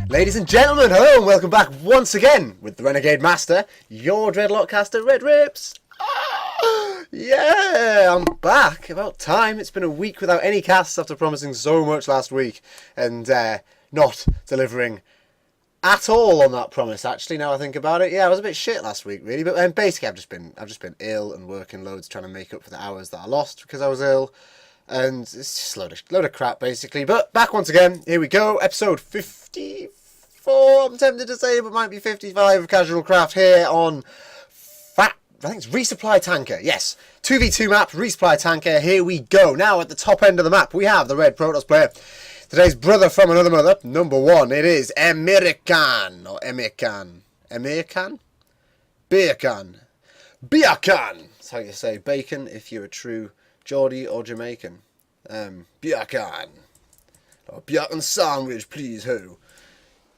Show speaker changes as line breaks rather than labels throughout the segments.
Ladies and gentlemen, hello and welcome back once again with the Renegade Master, your dreadlock caster, RedRipz. Yeah, I'm back. About time. It's been a week without any casts after promising so much last week and not delivering at all on that promise. Actually, now I think about it, yeah, I was a bit shit last week, really. But basically, I've just been ill and working loads, trying to make up for the hours that I lost because I was ill. And it's just a load of crap, basically. But back once again. Here we go. Episode 54, I'm tempted to say, but might be 55 of CasualCraft here on I think it's Resupply Tanker. Yes, 2v2 map, Resupply Tanker. Here we go. Now, at the top end of the map, we have the Red Protoss player. Today's brother from another mother, number one. It is emircan, or emircan. Emircan? Beercan. Beercan. That's how you say bacon if you're a true Geordie or Jamaican. Beercan. Or Beercan sandwich, please, ho.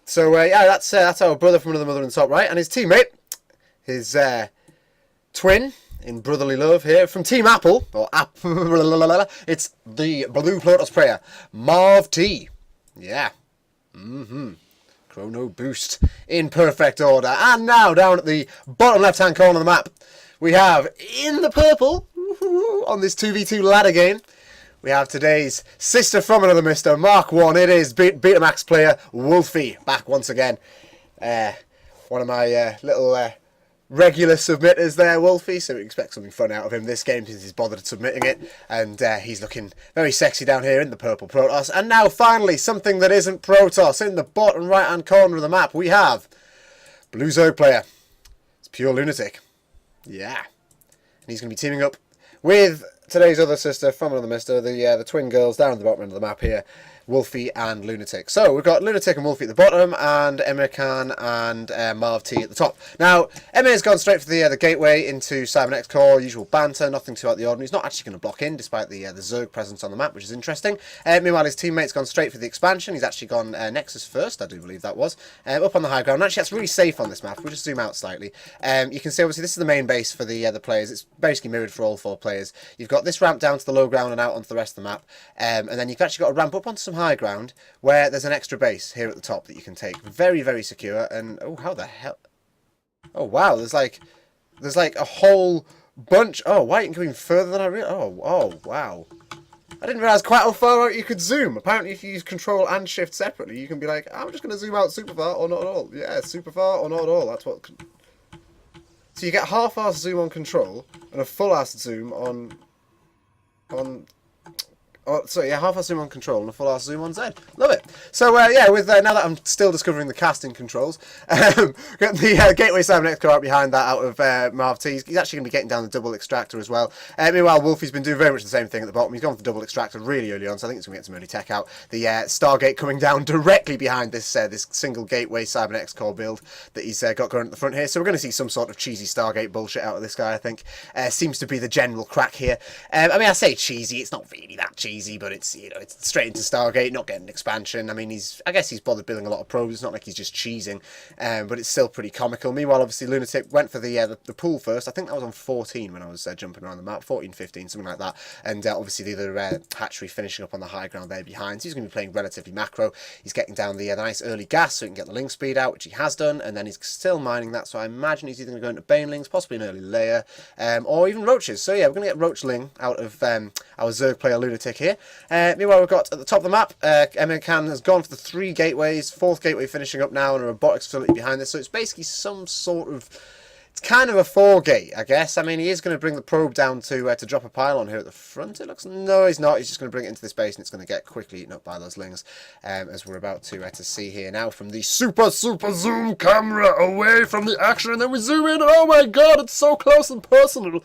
So, yeah, that's our brother from another mother on the top right. And his teammate, his twin in brotherly love here from Team Apple, or it's the Blue Protoss player, MarvT. Yeah. Chrono boost in perfect order. And now, down at the bottom left-hand corner of the map, we have, in the purple, on this 2v2 ladder game, we have today's sister from another mister, Mark 1. It is Betamax player, Wolfy, back once again. One of my little regular submitters there, Wolfy, so we expect something fun out of him this game since he's bothered submitting it. And he's looking very sexy down here in the purple Protoss. And now, finally, something that isn't Protoss. In the bottom right-hand corner of the map, we have Blue Zerg player. It's pure LunaTic. Yeah. And he's going to be teaming up with today's other sister from another mister, the twin girls down at the bottom end of the map here, Wolfy and LunaTic. So we've got LunaTic and Wolfy at the bottom, and emircan and MarvT at the top. Now, Emir's gone straight for the gateway into Cybernetic Core, usual banter, nothing too out of the ordinary. He's not actually going to block in, despite the Zerg presence on the map, which is interesting. Meanwhile, his teammate's gone straight for the expansion. He's actually gone Nexus first, I do believe that was, up on the high ground. Actually, that's really safe on this map. We'll just zoom out slightly. You can see, obviously, this is the main base for the players. It's basically mirrored for all four players. You've got this ramp down to the low ground and out onto the rest of the map, and then you've actually got a ramp up onto some high ground where there's an extra base here at the top that you can take. Very, very secure. And oh, how the hell? Oh wow, there's like a whole bunch. Oh, why you can go even further than I realized. Oh wow. I didn't realize quite how far out you could zoom. Apparently, if you use Control and Shift separately, you can be like, I'm just going to zoom out super far or not at all. Yeah, super far or not at all. That's what. So you get half-ass zoom on Control and a full-ass zoom on. Oh, sorry, yeah, half-ass zoom on Control and a full-ass zoom on Z. Love it. So, yeah, with now that I'm still discovering the casting controls, got the Gateway Cybernetic Core behind that out of MarvT. He's actually going to be getting down the double extractor as well. Meanwhile, Wolfy's been doing very much the same thing at the bottom. He's gone for the double extractor really early on, so I think it's going to get some early tech out. The Stargate coming down directly behind this this single Gateway Cybernetic Core build that he's got going at the front here. So we're going to see some sort of cheesy Stargate bullshit out of this guy, I think. Seems to be the general crack here. I mean, I say cheesy. It's not really that cheesy. But it's, you know, it's straight into Stargate, not getting an expansion. I mean, I guess he's bothered building a lot of probes. It's not like he's just cheesing, but it's still pretty comical. Meanwhile, obviously, LunaTic went for the pool first. I think that was on 14 when I was jumping around the map, 14, 15, something like that. And obviously, the other hatchery finishing up on the high ground there behind. So he's going to be playing relatively macro. He's getting down the nice early gas so he can get the link speed out, which he has done, and then he's still mining that. So I imagine he's either going to go into banelings, possibly an early layer, or even roaches. So yeah, we're going to get roachling out of our Zerg player LunaTic here. Meanwhile, we've got at the top of the map, emircan has gone for the 3 gateways, 4th gateway finishing up now, and a robotics facility behind this. So it's basically some sort of, it's kind of a 4-gate, I guess. I mean, he is going to bring the probe down to drop a pylon here at the front. It looks, no, he's not. He's just going to bring it into this base, and it's going to get quickly eaten up by those lings, as we're about to see here now from the super zoom camera away from the action, and then we zoom in, and oh my god, it's so close and personal.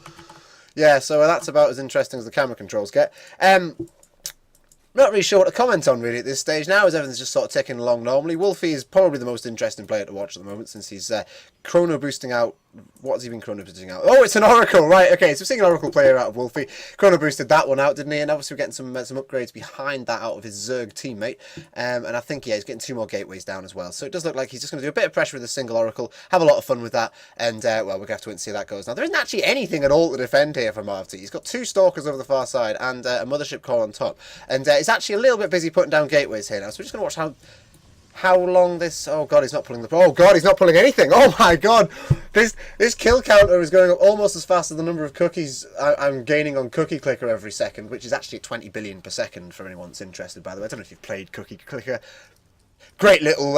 Yeah, so that's about as interesting as the camera controls get. Not really sure what to comment on really at this stage now, as everything's just sort of ticking along normally. Wolfy is probably the most interesting player to watch at the moment, since he's chrono boosting out What has he been chrono boosting out? Oh, it's an Oracle, right? Okay, so we're seeing an Oracle player out of Wolfy. Chrono boosted that one out, didn't he? And obviously we're getting some upgrades behind that out of his Zerg teammate. And I think, yeah, he's getting 2 more gateways down as well. So it does look like he's just going to do a bit of pressure with a single Oracle, have a lot of fun with that, and, well, we're going to have to wait and see how that goes. Now, there isn't actually anything at all to defend here from MarvT. He's got 2 Stalkers over the far side and a Mothership core on top. And he's actually a little bit busy putting down gateways here now. So we're just going to watch how long this... Oh, God, he's not pulling oh, God, he's not pulling anything. Oh, my God. This kill counter is going up almost as fast as the number of cookies I'm gaining on Cookie Clicker every second, which is actually 20 billion per second for anyone that's interested, by the way. I don't know if you've played Cookie Clicker. Great little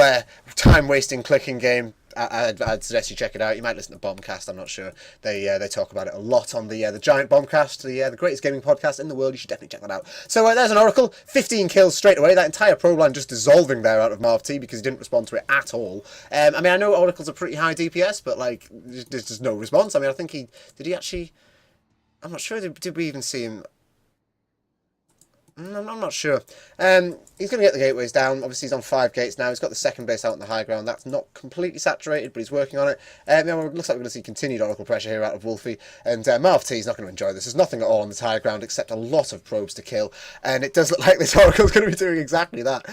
time-wasting clicking game. I'd suggest you check it out. You might listen to Bombcast, I'm not sure. They talk about it a lot on the Giant Bombcast, the greatest gaming podcast in the world. You should definitely check that out. So there's an Oracle, 15 kills straight away. That entire probe line just dissolving there out of MarvT because he didn't respond to it at all. I mean, I know Oracles are pretty high DPS, but like, there's just no response. I mean, I think did he actually... I'm not sure, did we even see him... I'm not sure. He's going to get the gateways down. Obviously, he's on 5 gates now. He's got the second base out on the high ground. That's not completely saturated, but he's working on it. It looks like we're going to see continued Oracle pressure here out of Wolfy. And MarvT is not going to enjoy this. There's nothing at all on this high ground except a lot of probes to kill. And it does look like this Oracle's going to be doing exactly that.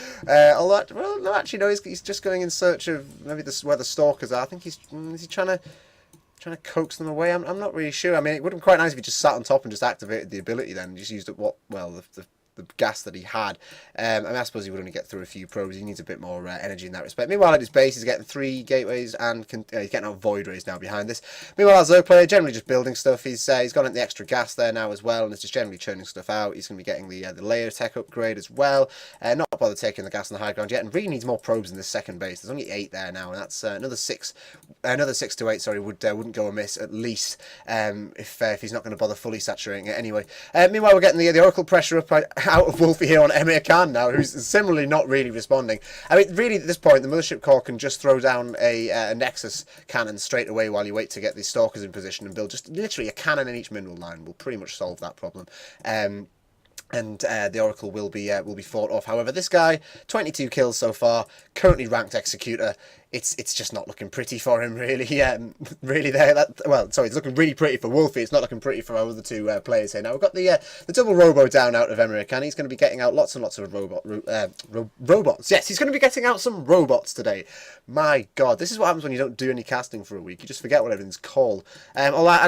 Although, well, no, actually, no, he's just going in search of maybe where the Stalkers are. I think is he trying to coax them away? I'm not really sure. I mean, it would have been quite nice if he just sat on top and just activated the ability then and just used the gas that he had. I mean, I suppose he would only get through a few probes. He needs a bit more energy in that respect. Meanwhile, at his base, he's getting 3 gateways and he's getting out Void Rays now behind this. Meanwhile, our Zerg player, generally just building stuff. He's got the extra gas there now as well, and it's just generally churning stuff out. He's going to be getting the layer tech upgrade as well. Not bothered taking the gas on the high ground yet, and really needs more probes in this second base. There's only 8 there now, and that's another 6 to 8. Sorry, wouldn't go amiss at least if he's not going to bother fully saturating it anyway. Meanwhile, we're getting the Oracle pressure up out of Wolfy here on emircan now, who's similarly not really responding. I mean, really at this point, the Mothership core can just throw down a Nexus cannon straight away while you wait to get these Stalkers in position and build just literally a cannon in each mineral line will pretty much solve that problem. And the Oracle will be fought off. However, this guy, 22 kills so far, currently ranked Executor. It's just not looking pretty for him, really. Really there. It's looking really pretty for Wolfy. It's not looking pretty for our other 2 players here. Now we've got the double robo down out of emircan. He's going to be getting out lots and lots of robots. Yes, he's going to be getting out some robots today. My God, this is what happens when you don't do any casting for a week. You just forget what everything's called. Although I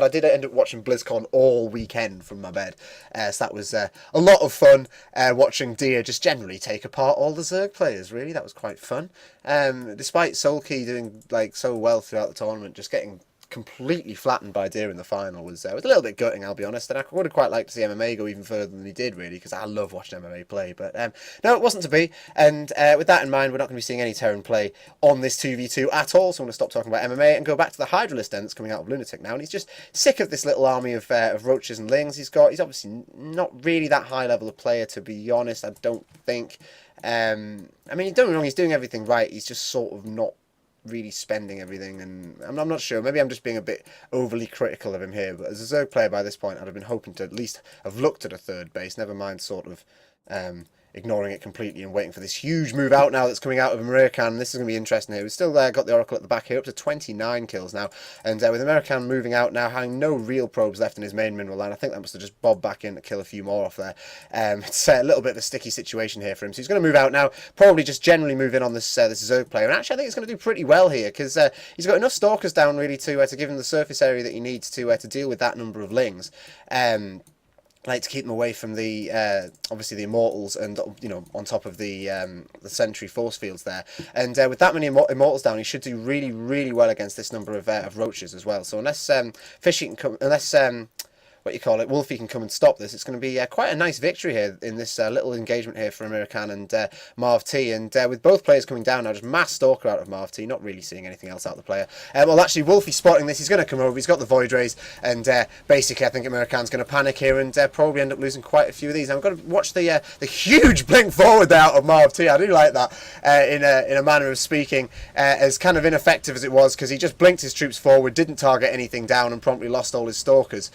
did end up watching BlizzCon all weekend from my bed. So that was a lot of fun watching Deer just generally take apart all the Zerg players. Really, that was quite fun. Despite Soulkey doing like so well throughout the tournament, just getting completely flattened by Deer in the final was a little bit gutting, I'll be honest. And I would have quite liked to see MMA go even further than he did, really, because I love watching MMA play. But no, it wasn't to be. And with that in mind, we're not going to be seeing any Terran play on this 2v2 at all. So I'm going to stop talking about MMA and go back to the Hydralist den that's coming out of LunaTic now. And he's just sick of this little army of roaches and lings he's got. He's obviously not really that high level of player, to be honest, I don't think. I mean, don't get me wrong, he's doing everything right. He's just sort of not really spending everything, and I'm not sure. Maybe I'm just being a bit overly critical of him here, but as a Zerg player by this point, I'd have been hoping to at least have looked at a third base, never mind sort of ignoring it completely and waiting for this huge move out now that's coming out of emircan. This is going to be interesting here. We've still got the Oracle at the back here, up to 29 kills now, and with emircan moving out now, having no real probes left in his main mineral line, I think that must have just bobbed back in to kill a few more off there. It's a little bit of a sticky situation here for him, so he's going to move out now, probably just generally move in on this Zerg player, and actually I think he's going to do pretty well here, because he's got enough Stalkers down really to give him the surface area that he needs to deal with that number of lings. Like to keep them away from the obviously the Immortals, and on top of the Sentry force fields there. And with that many Immortals down, he should do really, really well against this number of Roaches as well. So unless Fishy can come, unless Wolfy can come and stop this, it's going to be quite a nice victory here in this little engagement here for emircan and MarvT. And with both players coming down now, just mass Stalker out of MarvT, not really seeing anything else out of the player. Well, actually, Wolfy spotting this, he's going to come over, he's got the Void Rays, and basically I think emircan's going to panic here and probably end up losing quite a few of these. Now, we've got to watch the huge blink forward there out of MarvT. I do like that in a manner of speaking, as kind of ineffective as it was, because he just blinked his troops forward, didn't target anything down, and promptly lost all his Stalkers.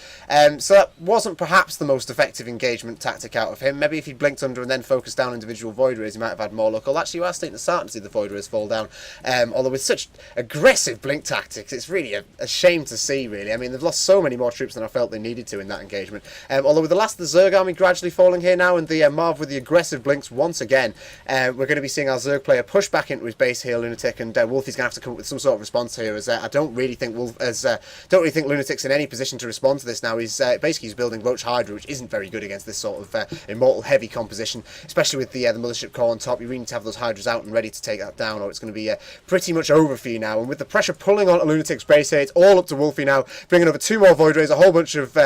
So that wasn't perhaps the most effective engagement tactic out of him. Maybe if he'd blinked under and then focused down individual Void Rays, he might have had more luck. Well, actually, you are starting to see the Void Rays fall down. Although with such aggressive blink tactics, it's really a shame to see, really. I mean, they've lost so many more troops than I felt they needed to in that engagement. Although with the last of the Zerg army gradually falling here now, and the Marv with the aggressive blinks once again, we're going to be seeing our Zerg player push back into his base here, LunaTic, and Wolfy's going to have to come up with some sort of response here, as I don't really think LunaTic's in any position to respond to this now. He's basically building Roach Hydra, which isn't very good against this sort of immortal heavy composition, especially with the mothership core on top. You really need to have those Hydras out and ready to take that down, or it's going to be pretty much over for you now. And with the pressure pulling on LunaTic's base here, it's all up to Wolfy now, bringing over 2 more Void Rays, a whole bunch of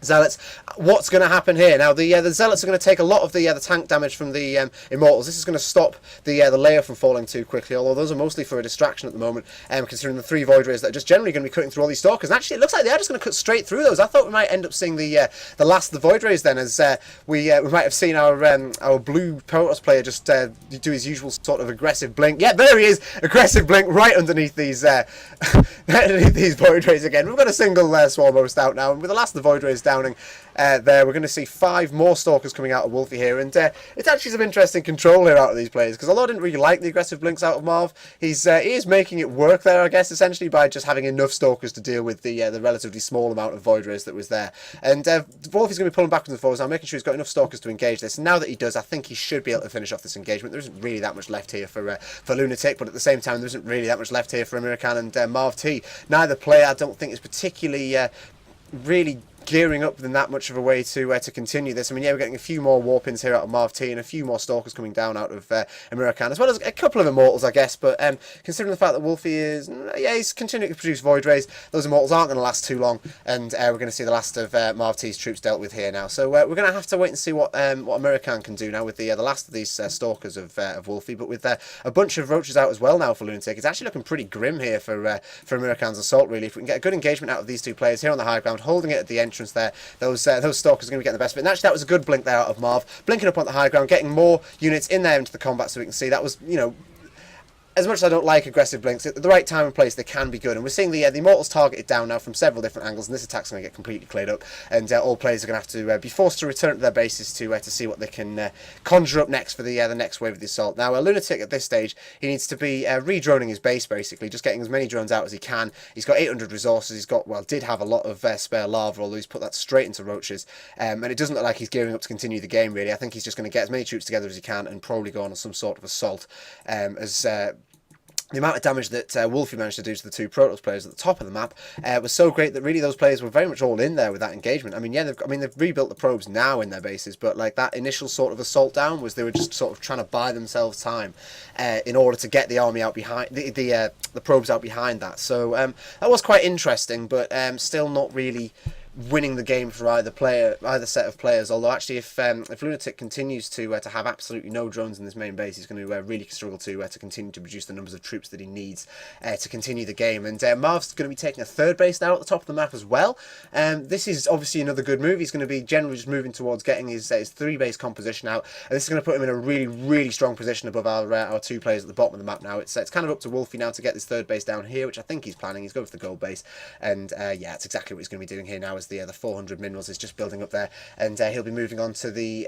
Zealots. What's going to happen here now? The Zealots are going to take a lot of the tank damage from the Immortals. This is going to stop the layer from falling too quickly, although those are mostly for a distraction at the moment, considering the 3 Void Rays that are just generally going to be cutting through all these Stalkers. And actually, it looks like they are just going to cut straight through those. I thought we might end up seeing the last of the Void Rays then, as we might have seen our blue Protoss player just do his usual sort of aggressive blink. Yeah, there he is, aggressive blink right underneath these underneath these Void Rays again. We've got a single Swarm Host out now, and with the last of the Void Rays downing there, we're going to see 5 more Stalkers coming out of Wolfy here, and it's actually some interesting control here out of these players, because although I didn't really like the aggressive blinks out of Marv, he is making it work there, I guess, essentially by just having enough Stalkers to deal with the relatively small amount of Void Rays that was there. And Wolfy's going to be pulling backwards and forwards now, making sure he's got enough Stalkers to engage this, and now that he does, I think he should be able to finish off this engagement. There isn't really that much left here for LunaTic, but at the same time, there isn't really that much left here for emircan and MarvT. Neither player, I don't think, is particularly really gearing up in that much of a way to continue this. I mean, yeah, we're getting a few more warpins here out of MarvT and a few more Stalkers coming down out of emircan, as well as a couple of Immortals, I guess. But considering the fact that Wolfy is, he's continuing to produce Void Rays, those Immortals aren't going to last too long, and we're going to see the last of MarvT's troops dealt with here now. So we're going to have to wait and see what emircan can do now with the last of these Stalkers of Wolfy, but with a bunch of Roaches out as well now for LunaTic. It's actually looking pretty grim here for emircan's assault, really. If we can get a good engagement out of these 2 players here on the high ground, holding it at the entrance there, those Stalkers are going to be getting the best of it. And actually, that was a good blink there out of Marv, blinking up on the high ground, getting more units in there into the combat, so we can see that was, you know, as much as I don't like aggressive blinks, at the right time and place they can be good, and we're seeing the Immortals targeted down now from several different angles, and this attack's going to get completely cleared up, and all players are going to have to be forced to return to their bases to see what they can conjure up next for the next wave of the assault. Now, LunaTic at this stage, he needs to be re-droning his base, basically, just getting as many drones out as he can. He's got 800 resources, he's got, well, did have a lot of spare lava, although he's put that straight into Roaches, and it doesn't look like he's gearing up to continue the game, really. I think he's just going to get as many troops together as he can and probably go on some sort of assault, as the amount of damage that Wolfy managed to do to the 2 Protoss players at the top of the map was so great that really those players were very much all in there with that engagement. I mean, yeah, they've rebuilt the probes now in their bases, but like that initial sort of assault down was they were just sort of trying to buy themselves time in order to get the army out behind the probes out behind that. So that was quite interesting, but still not really winning the game for either set of players. Although actually, if LunaTic continues to have absolutely no drones in this main base, he's going to really struggle to continue to produce the numbers of troops that he needs to continue the game. And Marv's going to be taking a 3rd base now at the top of the map as well. This is obviously another good move. He's going to be generally just moving towards getting his 3 base composition out, and this is going to put him in a really, really strong position above our 2 players at the bottom of the map now. It's kind of up to Wolfy now to get this 3rd base down here, which I think he's planning. He's going for the gold base, and yeah, that's exactly what he's going to be doing here now, as the 400 minerals is just building up there, and he'll be moving on to the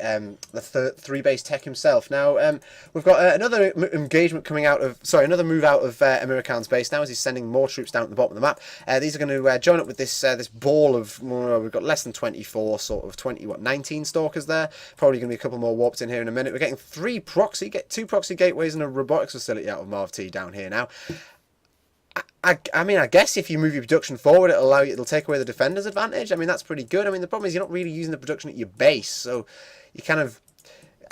3 base tech himself. Now we've got another engagement coming out of, another move out of emircan's base now, as he's sending more troops down at the bottom of the map. These are going to join up with this this ball of, we've got less than 24, sort of 19 Stalkers there. Probably going to be a couple more warps in here in a minute. We're getting 2 proxy gateways and a robotics facility out of MarvT down here now. I mean, I guess if you move your production forward, it'll take away the defender's advantage. I mean, that's pretty good. I mean, the problem is you're not really using the production at your base, so you kind of,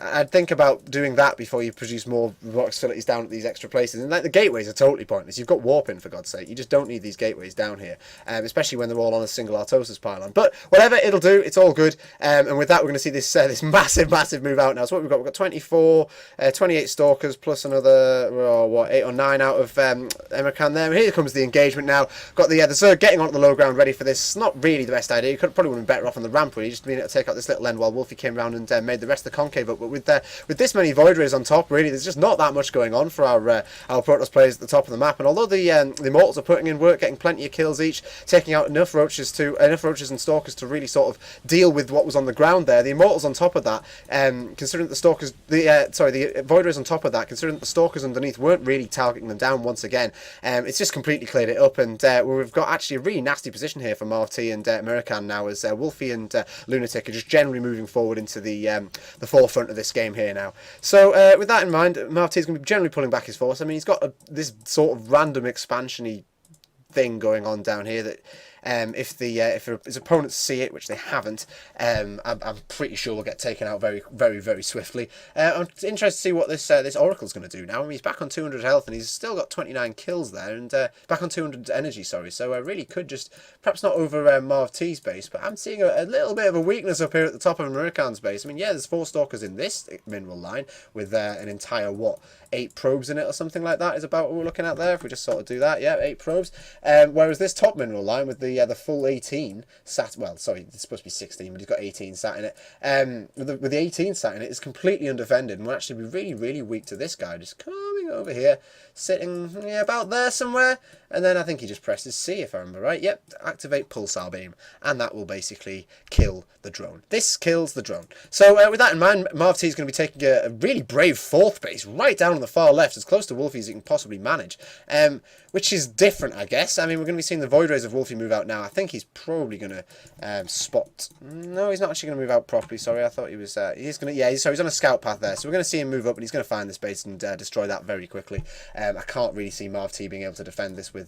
I'd think about doing that before you produce more robotics facilities down at these extra places. And like, the gateways are totally pointless. You've got warping, for God's sake. You just don't need these gateways down here, especially when they're all on a single Artosis pylon. But whatever, it'll do. It's all good. And with that, we're going to see this this massive move out now. So what we've got? We've got 28 Stalkers plus another 8 or 9 out of emircan there. Here comes the engagement now. Got the Zerg getting onto the low ground, ready for this. It's not really the best idea. You probably would have been better off on the ramp, really, just being able to take out this little end while Wolfy came around and made the rest of the concave up. But but with this many Void Rays on top, really, there's just not that much going on for our Protoss players at the top of the map. And although the Immortals are putting in work, getting plenty of kills each, taking out enough roaches and Stalkers to really sort of deal with what was on the ground there, the Immortals on top of that, considering that the Stalkers, the Void Rays on top of that, considering that the Stalkers underneath weren't really targeting them down once again, it's just completely cleared it up. And we've got actually a really nasty position here for MarvT and emircan now, as Wolfy and LunaTic are just generally moving forward into the forefront of this game here now. So with that in mind, MarvT is going to be generally pulling back his force. I mean, he's got this sort of random expansion-y thing going on down here that if his opponents see it, which they haven't, I'm pretty sure will get taken out very, very, very swiftly. I'm interested to see what this Oracle's going to do now. I mean, he's back on 200 health and he's still got 29 kills there, and back on 200 energy, sorry. So really could just, perhaps not over MarvT's base, but I'm seeing a little bit of a weakness up here at the top of emircan's base. I mean, yeah, there's 4 Stalkers in this mineral line with an entire, 8 probes in it or something like that is about what we're looking at there. If we just sort of do that, yeah, 8 probes. Whereas this top mineral line with the full 18 sat, well, sorry, it's supposed to be 16, but he's got 18 sat in it. With the 18 sat in it, it's completely undefended and will actually be really, really weak to this guy just coming over here, sitting about there somewhere. And then I think he just presses C, if I remember right. Yep, activate pulsar beam, and that will basically kill the drone. This kills the drone. So with that in mind, MarvT is going to be taking a really brave 4th base right down on the far left, as close to Wolfy as he can possibly manage, which is different, I guess. I mean, we're going to be seeing the Void Rays of Wolfy move out now. I think he's probably going to spot... No, he's not actually going to move out properly, sorry. I thought he was... he's going to... Yeah, so he's on a scout path there. So we're going to see him move up, and he's going to find this base and destroy that very quickly. I can't really see MarvT being able to defend this with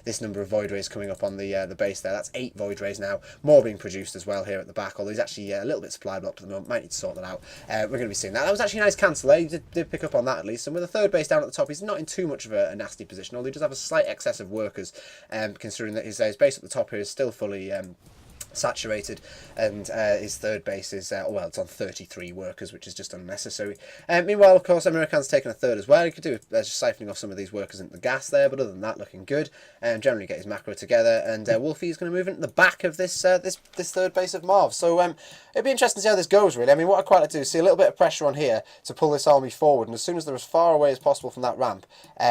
this number of Void Rays coming up on the base there. That's 8 Void Rays now. More being produced as well here at the back, although he's actually a little bit supply blocked at the moment. Might need to sort that out. We're going to be seeing that. That was actually a nice cancel there. He did pick up on that at least. And with a 3rd base down at the top, he's not in too much of a nasty position, although he does have a slight excess of workers, considering that his base at the top here is still fully... saturated, and his 3rd base is well, it's on 33 workers, which is just unnecessary. Meanwhile, of course, emircan's taken a 3rd as well. He could do just siphoning off some of these workers into the gas there, but other than that, looking good, and generally get his macro together. And Wolfy is going to move into the back of this 3rd base of Marv. So it'd be interesting to see how this goes, really. I mean, what I'd quite like to do is see a little bit of pressure on here to pull this army forward, and as soon as they're as far away as possible from that ramp,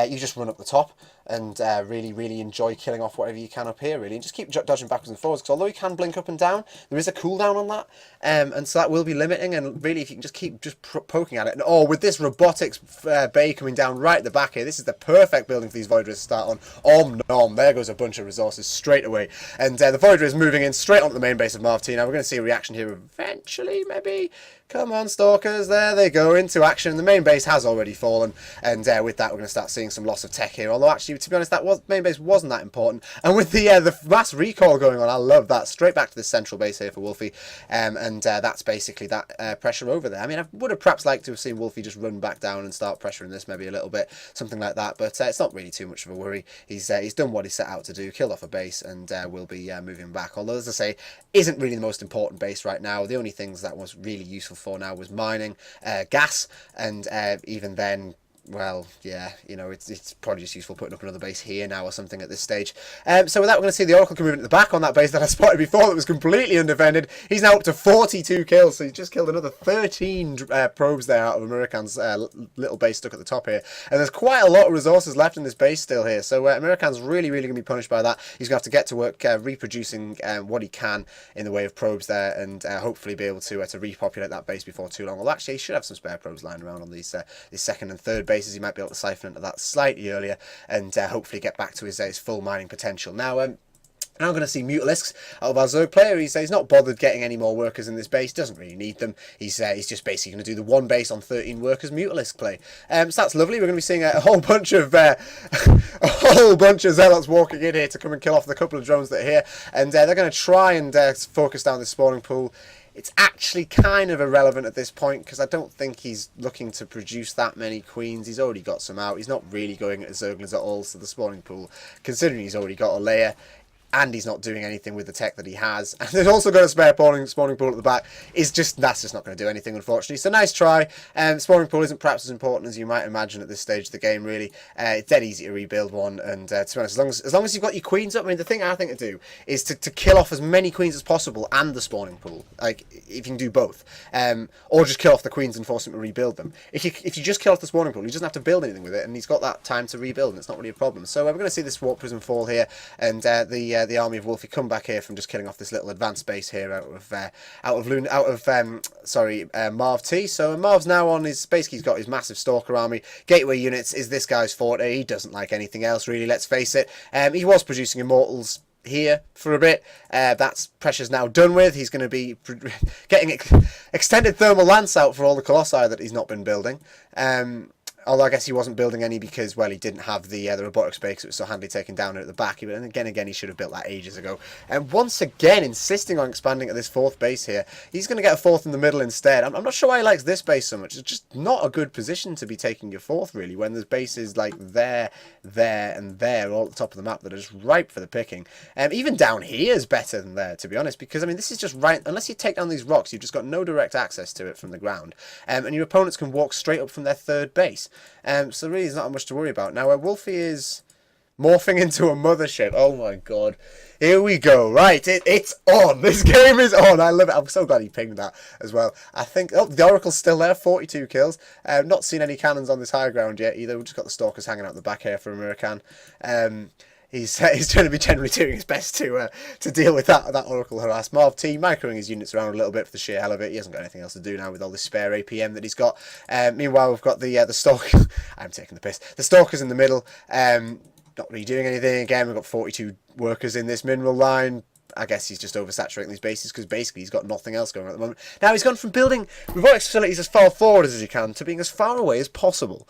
you just run up the top and really, really enjoy killing off whatever you can up here, really, and just keep dodging backwards and forwards, because although you can blink up and down, there is a cooldown on that, and so that will be limiting. And really, if you can just keep poking at it, and with this robotics bay coming down right at the back here, this is the perfect building for these Void Rays to start on. Nom, there goes a bunch of resources straight away, and the Void Rays moving in straight onto the main base of MarvT. Now we're going to see a reaction here eventually, maybe. Come on, Stalkers, there they go, into action. The main base has already fallen, and with that, we're going to start seeing some loss of tech here. Although, actually, to be honest, main base wasn't that important. And with the mass recall going on, I love that. Straight back to the central base here for Wolfy, and that's basically that pressure over there. I mean, I would have perhaps liked to have seen Wolfy just run back down and start pressuring this maybe a little bit, something like that, but it's not really too much of a worry. He's done what he set out to do, killed off a base, and will be moving back. Although, as I say, isn't really the most important base right now. The only things that was really useful for now was mining, gas, and even then, well, yeah, you know, it's probably just useful putting up another base here now or something at this stage. So with that, we're going to see the Oracle come moving at the back on that base that I spotted before that was completely undefended. He's now up to 42 kills, so he's just killed another 13 probes there out of emircan's little base stuck at the top here. And there's quite a lot of resources left in this base still here, so emircan's really, really going to be punished by that. He's going to have to get to work reproducing what he can in the way of probes there, and hopefully be able to repopulate that base before too long. Well, actually, he should have some spare probes lying around on these 2nd and 3rd bases. He might be able to siphon into that slightly earlier and hopefully get back to his full mining potential. Now I'm going to see Mutalisks out of our Zerg player. He's not bothered getting any more workers in this base. Doesn't really need them. He's just basically going to do the 1 base on 13 workers Mutalisk play. So that's lovely. We're going to be seeing a whole bunch of zealots walking in here to come and kill off the couple of drones that are here, and they're going to try and focus down this spawning pool. It's actually kind of irrelevant at this point, because I don't think he's looking to produce that many queens. He's already got some out. He's not really going at Zerglings at all, so the spawning pool, considering he's already got a layer, and he's not doing anything with the tech that he has. And they've also got a spare spawning pool at the back. That's just not going to do anything, unfortunately. So nice try. Spawning pool isn't perhaps as important as you might imagine at this stage of the game, really. It's dead easy to rebuild one, and to be honest, as long as you've got your queens up, I mean, the thing I think to do is to kill off as many queens as possible and the spawning pool. Like, if you can do both. Or just kill off the queens and force him to rebuild them. If you just kill off the spawning pool, he doesn't have to build anything with it, and he's got that time to rebuild, and it's not really a problem. So we're going to see this warp prism fall here, and the army of Wolfy come back here from just killing off this little advanced base here out of MarvT. So Marv's now on his, basically he's got his massive stalker army. Gateway units is this guy's forte. He doesn't like anything else really, let's face it. He was producing immortals here for a bit. That's pressure's now done with. He's going to be getting extended thermal lance out for all the colossi that he's not been building. Although I guess he wasn't building any because, well, he didn't have the robotics base. It was so handily taken down at the back. And again, he should have built that ages ago. And once again, insisting on expanding at this fourth base here. He's going to get a fourth in the middle instead. I'm not sure why he likes this base so much. It's just not a good position to be taking your fourth, really, when there's bases like there, and there, all at the top of the map that are just ripe for the picking. Even down here is better than there, to be honest, because, I mean, this is just right. Unless you take down these rocks, you've just got no direct access to it from the ground. And your opponents can walk straight up from their third base. So really there's not much to worry about. Now, Wolfy is morphing into a mothership. Oh my god. Here we go. Right, it's on. This game is on. I love it. I'm so glad he pinged that as well. I think, oh, the Oracle's still there. 42 kills. Not seen any cannons on this high ground yet either. We've just got the Stalkers hanging out the back here for emircan. He's trying to be generally doing his best to deal with that Oracle harass. MarvT microing his units around a little bit for the sheer hell of it. He hasn't got anything else to do now with all this spare APM that he's got. Meanwhile, we've got the Stalk. I'm taking the piss. The Stalkers in the middle. Not really doing anything. Again, we've got 42 workers in this mineral line. I guess he's just oversaturating these bases because basically he's got nothing else going on at the moment. Now he's gone from building robotics facilities as far forward as he can to being as far away as possible.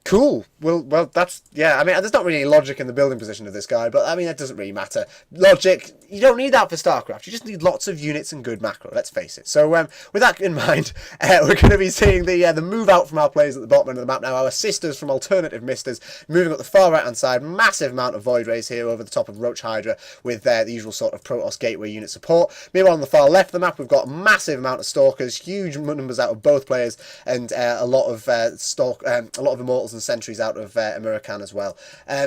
Cool. Well, that's, yeah, I mean, there's not really any logic in the building position of this guy, but, I mean, that doesn't really matter. Logic, you don't need that for StarCraft. You just need lots of units and good macro, let's face it. So, with that in mind, we're going to be seeing the move out from our players at the bottom end of the map now. Our sisters from Alternative Misters moving up the far right-hand side. Massive amount of Void Rays here over the top of Roach Hydra with the usual sort of Protoss Gateway unit support. Meanwhile, on the far left of the map, we've got massive amount of Stalkers, huge numbers out of both players, and a lot of Immortals and Sentries out of emircan as well.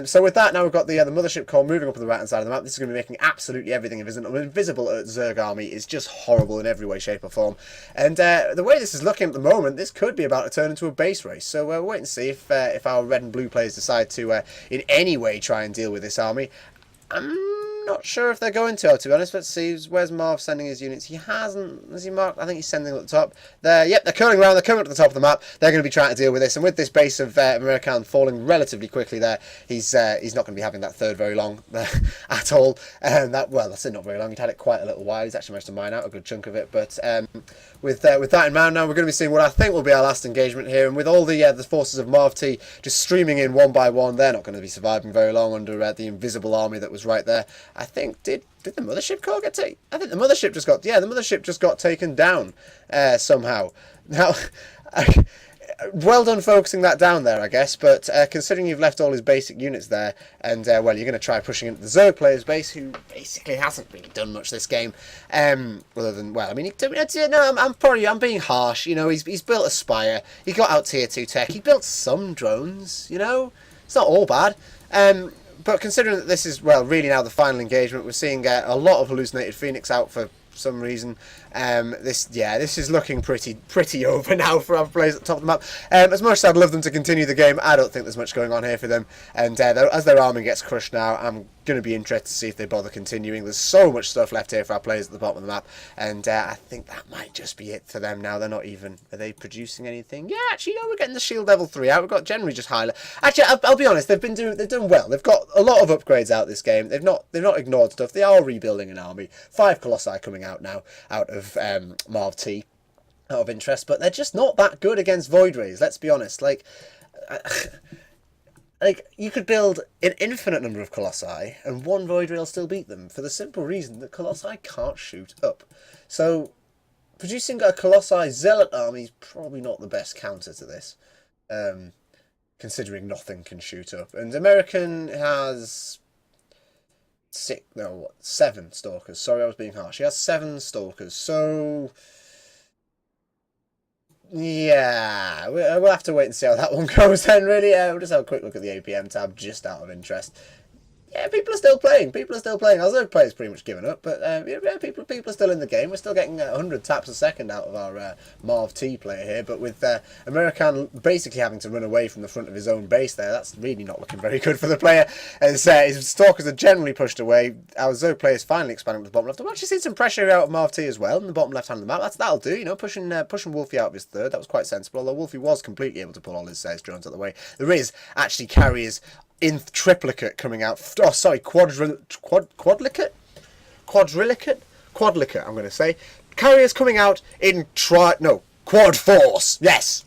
So with that, now we've got the Mothership core moving up on the right hand side of the map. This is going to be making absolutely everything invisible at Zerg army. Is just horrible in every way, shape or form. And the way this is looking at the moment, this could be about to turn into a base race. So we'll wait and see if our red and blue players decide to in any way try and deal with this army. I'm not sure if they're going to be honest. Let's see. Where's Marv sending his units? He hasn't. Has he marked? I think he's sending them at the top. There. Yep, they're curling around. They're coming up to the top of the map. They're going to be trying to deal with this. And with this base of emircan falling relatively quickly there, he's not going to be having that third very long at all. That's it, not very long. He'd had it quite a little while. He's actually managed to mine out a good chunk of it. But with that in mind, now we're going to be seeing what I think will be our last engagement here. And with all the forces of MarvT just streaming in one by one, they're not going to be surviving very long under the invisible army that was right there. I think did the Mothership core get taken? I think the Mothership just got taken down somehow. Now, well done focusing that down there, I guess. But considering you've left all his basic units there, and well, you're going to try pushing into the Zerg player's base, who basically hasn't really done much this game, other than, well, I mean, I'm being harsh. You know, he's built a Spire. He got out tier 2 tech. He built some drones. You know, it's not all bad. But considering that this is, well, really now the final engagement, we're seeing a lot of hallucinated Phoenix out for some reason. This is looking pretty over now for our players at the top of the map. As much as I'd love them to continue the game, I don't think there's much going on here for them. And as their army gets crushed now, I'm going to be interested to see if they bother continuing. There's so much stuff left here for our players at the bottom of the map, and I think that might just be it for them now. They're not even, are they producing anything? Yeah, actually, no, we're getting the shield level 3 out. We've got generally just highlight. Actually, I'll be honest, they've done well. They've got a lot of upgrades out this game. They've not ignored stuff. They are rebuilding an army. 5 Colossi coming out now out of MarvT, out of interest, but they're just not that good against Void Rays. Let's be honest. Like you could build an infinite number of Colossi and one Void Ray will still beat them for the simple reason that Colossi can't shoot up. So producing a Colossi Zealot army is probably not the best counter to this. considering nothing can shoot up. And American has 7 stalkers. Sorry, I was being harsh. He has 7 stalkers. So yeah, we'll have to wait and see how that one goes then, really. We'll just have a quick look at the APM tab, just out of interest. Yeah, people are still playing. Our Zerg players pretty much given up, but yeah, people are still in the game. We're still getting 100 taps a second out of our MarvT player here, but with emircan basically having to run away from the front of his own base there, that's really not looking very good for the player. As his stalkers are generally pushed away, our Zerg players finally expanding to the bottom left. I've actually seen some pressure out of MarvT as well in the bottom left hand of the map. That'll do, you know, pushing Wolfy out of his third. That was quite sensible, although Wolfy was completely able to pull all his drones out of the way. There is actually carriers in triplicate coming out. Oh, sorry, quadrilicate, I'm going to say. Carriers coming out in quad force. Yes,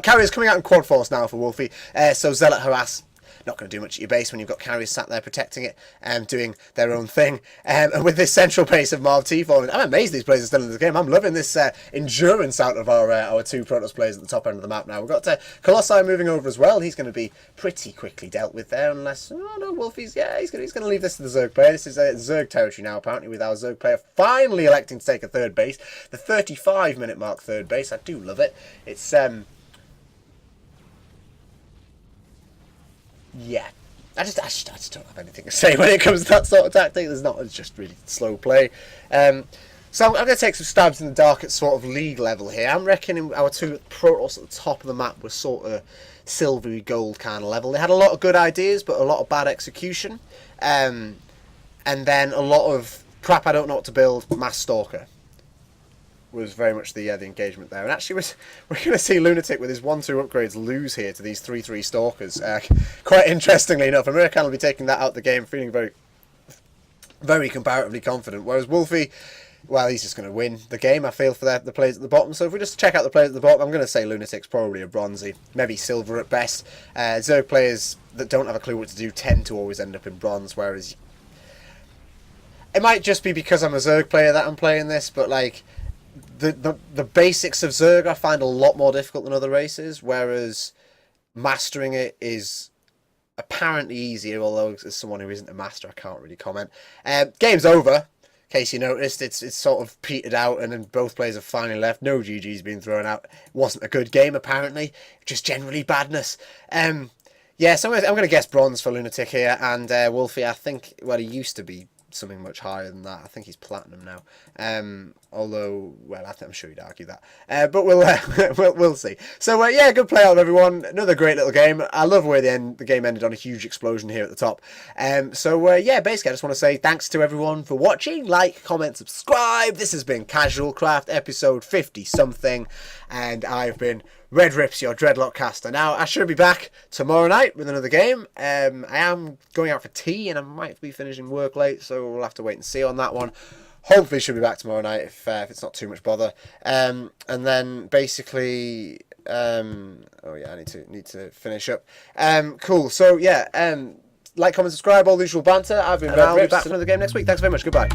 carriers coming out in quad force now for Wolfy. So Zealot harass. Not going to do much at your base when you've got carriers sat there protecting it and doing their own thing. And with this central base of MarvT falling, I'm amazed these players are still in the game. I'm loving this endurance out of our 2 Protoss players at the top end of the map now. We've got Colossi moving over as well. He's going to be pretty quickly dealt with there, unless Wolfy's he's going to leave this to the Zerg player. This is Zerg territory now, apparently, with our Zerg player finally electing to take a third base. The 35-minute mark third base. I do love it. It's yeah, I just don't have anything to say when it comes to that sort of tactic. It's just really slow play. So I'm going to take some stabs in the dark at sort of league level here. I'm reckoning our 2 Protoss at the top of the map were sort of silvery gold kind of level. They had a lot of good ideas, but a lot of bad execution. And then a lot of crap, I don't know what to build, mass stalker was very much the engagement there. And actually, we're going to see LunaTic with his 1-2 upgrades lose here to these 3-3 stalkers. Quite interestingly enough, emircan will be taking that out the game, feeling very, very comparatively confident. Whereas Wolfy, well, he's just going to win the game, I feel, for the players at the bottom. So if we just check out the players at the bottom, I'm going to say LunaTic's probably a bronzy, maybe silver at best. Zerg players that don't have a clue what to do tend to always end up in bronze, whereas it might just be because I'm a Zerg player that I'm playing this, but like the basics of Zerg I find a lot more difficult than other races, whereas mastering it is apparently easier, although as someone who isn't a master I can't really comment. Game's over, in case you noticed. It's sort of petered out and then both players have finally left. No GG's been thrown out. It wasn't a good game apparently, just generally badness. Yeah, so I'm going to guess bronze for LunaTic here, and Wolfy, I think, well, he used to be something much higher than that. I think he's platinum now. Although, well, I'm sure he'd argue that. But we'll see. So yeah, good play out, everyone. Another great little game. I love where the game ended on a huge explosion here at the top. So yeah, basically, I just want to say thanks to everyone for watching. Like, comment, subscribe. This has been CasualCraft episode 50-something, and I've been RedRipz, your Dreadlock caster. Now, I should be back tomorrow night with another game. I am going out for tea, and I might be finishing work late, so we'll have to wait and see on that one. Hopefully, should be back tomorrow night if it's not too much bother. And then basically, oh yeah, I need to finish up. Cool. So yeah, like, comment, subscribe, all the usual banter. I've been RedRipz. I'll be back for another game next week. Thanks very much. Goodbye.